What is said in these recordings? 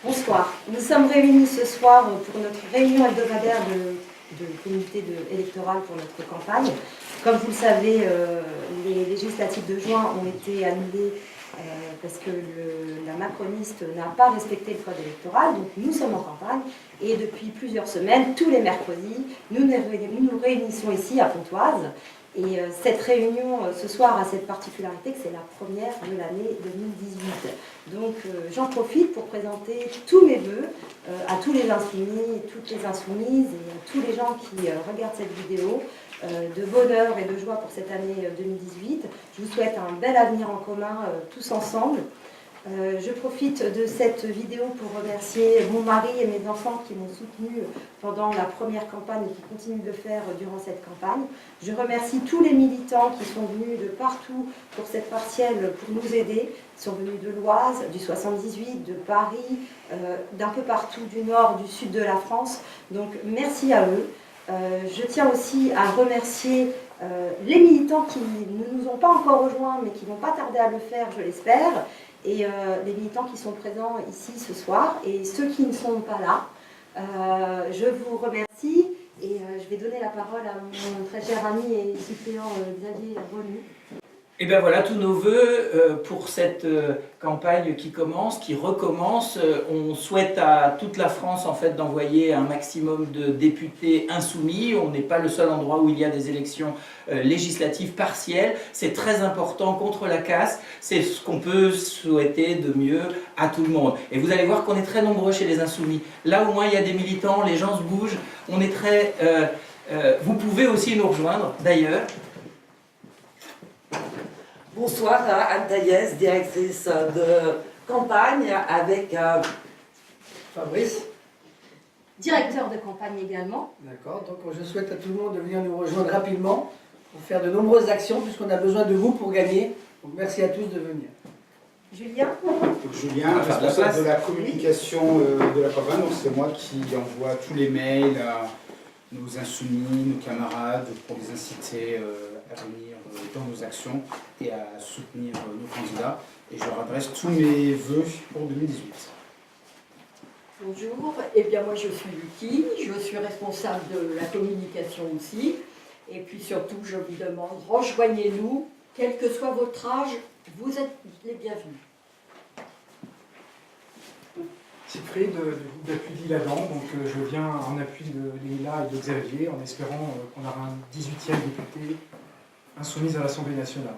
Bonsoir. Nous sommes réunis ce soir pour notre réunion hebdomadaire de comité électoral pour notre campagne. Comme vous le savez, les législatives de juin ont été annulées parce que la macroniste n'a pas respecté le code électoral. Donc nous sommes en campagne et depuis plusieurs semaines, tous les mercredis, nous nous réunissons ici à Pontoise. Et cette réunion ce soir a cette particularité que c'est la première de l'année 2018. Donc j'en profite pour présenter tous mes vœux à tous les insoumis, toutes les insoumises et à tous les gens qui regardent cette vidéo, de bonheur et de joie pour cette année 2018. Je vous souhaite un bel avenir en commun tous ensemble. Je profite de cette vidéo pour remercier mon mari et mes enfants qui m'ont soutenue pendant la première campagne et qui continuent de le faire durant cette campagne. Je remercie tous les militants qui sont venus de partout pour cette partielle pour nous aider. Ils sont venus de l'Oise, du 78, de Paris, d'un peu partout, du nord, du sud de la France. Donc merci à eux. Je tiens aussi à remercier les militants qui ne nous ont pas encore rejoints mais qui ne vont pas tarder à le faire, je l'espère. Et les militants qui sont présents ici ce soir et ceux qui ne sont pas là. Je vous remercie et je vais donner la parole à mon très cher ami et suppléant Xavier Ronu. Et bien voilà tous nos vœux pour cette campagne qui commence, qui recommence. On souhaite à toute la France en fait d'envoyer un maximum de députés insoumis. On n'est pas le seul endroit où il y a des élections législatives partielles. C'est très important contre la casse. C'est ce qu'on peut souhaiter de mieux à tout le monde. Et vous allez voir qu'on est très nombreux chez les insoumis. Là au moins il y a des militants, les gens se bougent. On est très... vous pouvez aussi nous rejoindre d'ailleurs. Bonsoir, Anne Taillès, directrice de campagne avec Fabrice. Directeur de campagne également. D'accord, donc je souhaite à tout le monde de venir nous rejoindre rapidement pour faire de nombreuses actions puisqu'on a besoin de vous pour gagner. Donc merci à tous de venir. Julien. Donc Julien, responsable de la communication de la campagne, donc c'est moi qui envoie tous les mails à nos insoumis, nos camarades pour les inciter à venir dans nos actions et à soutenir nos candidats. Et je leur adresse tous mes vœux pour 2018. Bonjour, eh bien moi je suis Lucie, je suis responsable de la communication aussi. Et puis surtout je vous demande, rejoignez-nous, quel que soit votre âge, vous êtes les bienvenus. Siegfried du groupe d'appui d'Isle-Adam, donc je viens en appui de Leïla et de Xavier en espérant qu'on aura un 18e député insoumise à l'Assemblée nationale.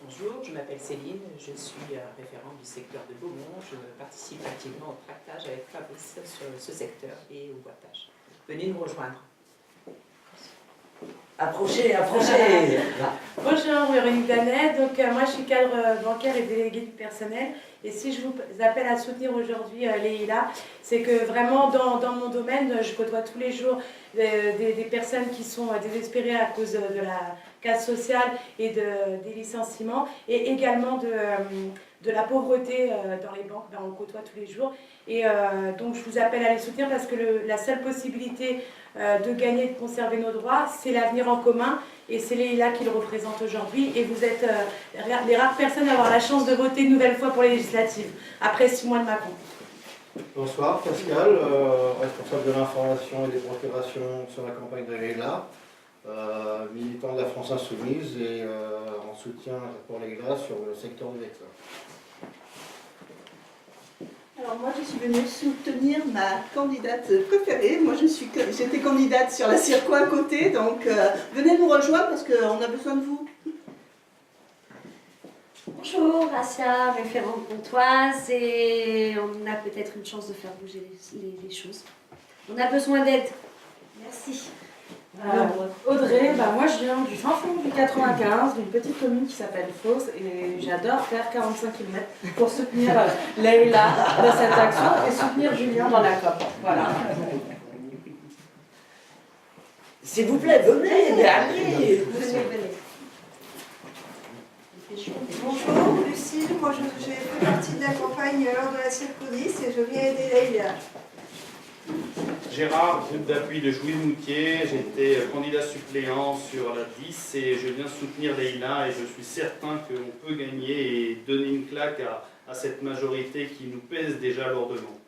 Bonjour, je m'appelle Céline, je suis référente du secteur de Beaumont. Je participe activement au tractage avec Fabrice sur ce secteur et au boitage. Venez nous rejoindre. Approchez, approchez. Bonjour, Véronique Danet. Donc moi je suis cadre bancaire et déléguée du personnel. Et si je vous appelle à soutenir aujourd'hui Leïla, c'est que vraiment dans mon domaine, je côtoie tous les jours des personnes qui sont désespérées à cause de la casse sociale et des licenciements et également de la pauvreté dans les banques. On le côtoie tous les jours. Et donc je vous appelle à les soutenir parce que la seule possibilité de gagner et de conserver nos droits, c'est l'avenir en commun. Et c'est Leïla qui le représente aujourd'hui. Et vous êtes les rares personnes à avoir la chance de voter une nouvelle fois pour les législatives, après 6 mois de Macron. Bonsoir, Pascal, responsable de l'information et des procurations sur la campagne de Leïla, militant de la France Insoumise et en soutien pour Leïla sur le secteur du Vexin. Alors moi je suis venue soutenir ma candidate préférée. Moi j'étais candidate sur la Circo à côté, donc venez nous rejoindre parce qu'on a besoin de vous. Bonjour, Assia, référente Pontoise, et on a peut-être une chance de faire bouger les choses. On a besoin d'aide. Merci. Audrey, moi je viens du fin fond du 95, d'une petite commune qui s'appelle Fos, et j'adore faire 45 km pour soutenir Leïla dans cette action et soutenir Julien dans la COP. Voilà. S'il vous plaît, venez, allez. Venez. Bonjour, Lucille, moi j'ai fait partie de la campagne lors de la Circo 10 et je viens aider Leïla. Gérard, groupe d'appui de Jouy-le-Moutier. J'étais candidat suppléant sur la 10 et je viens soutenir Leïla et je suis certain qu'on peut gagner et donner une claque à cette majorité qui nous pèse déjà lourdement.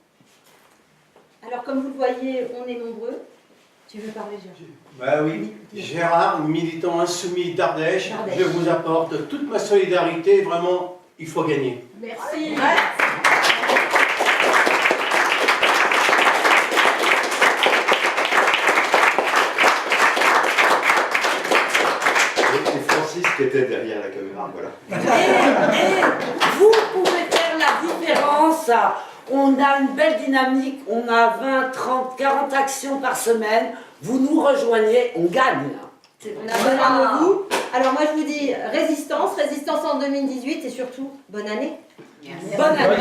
Alors, comme vous le voyez, on est nombreux. Tu veux parler, Gérard? Bah oui, Gérard, militant insoumis d'Ardèche, je vous apporte toute ma solidarité. Vraiment, il faut gagner. Merci. Et Francis qui était derrière la caméra, voilà. Et vous pouvez faire la différence. On a une belle dynamique, on a 20, 30, 40 actions par semaine. Vous nous rejoignez, on gagne. On a besoin de vous. Alors moi je vous dis résistance en 2018 et surtout bonne année. Bonne année.